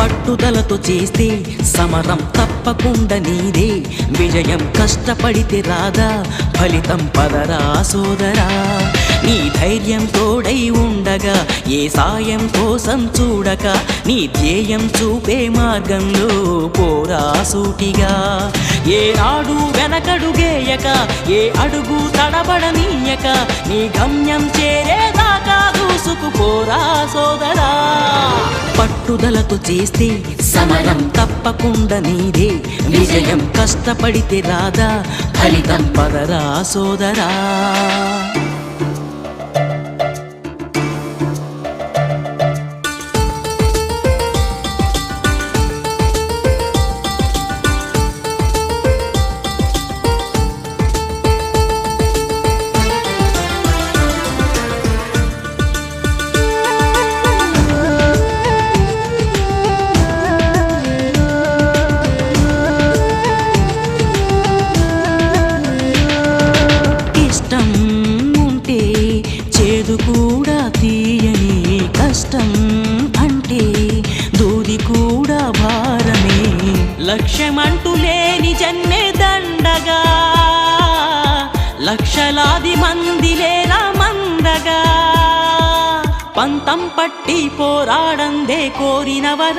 పట్టుదలతో చేస్తే సమరం తప్పకుండా నీదే, విజయం కష్టపడితే రాదా ఫలితం పదరా సోదరా. నీ ధైర్యం తోడై ఉండగా ఏ సాయం కోసం చూడక, నీ ధ్యేయం చూపే మార్గంలో పోరా సూటిగా. ఏ నాడు వెనకడుగేయక, ఏ అడుగు తడబడనీయక, నీ గమ్యం చేరేదాకా దూసుకుపోరా సోదరా. పట్టుదలతో చేస్తే సమరం తప్పకుండా నీదే, విజయం కష్టపడితే రాదా ఫలితం పదరా సోదరా. చేదు కూడా తీయని, కష్టం అంటే దూది కూడా భారమే. లక్ష్యమంటూ లేని జన్మే దండగా, లక్షలాది మంది లేరా మందగా. పంతం పట్టి పోరాడందే కోరినవరా.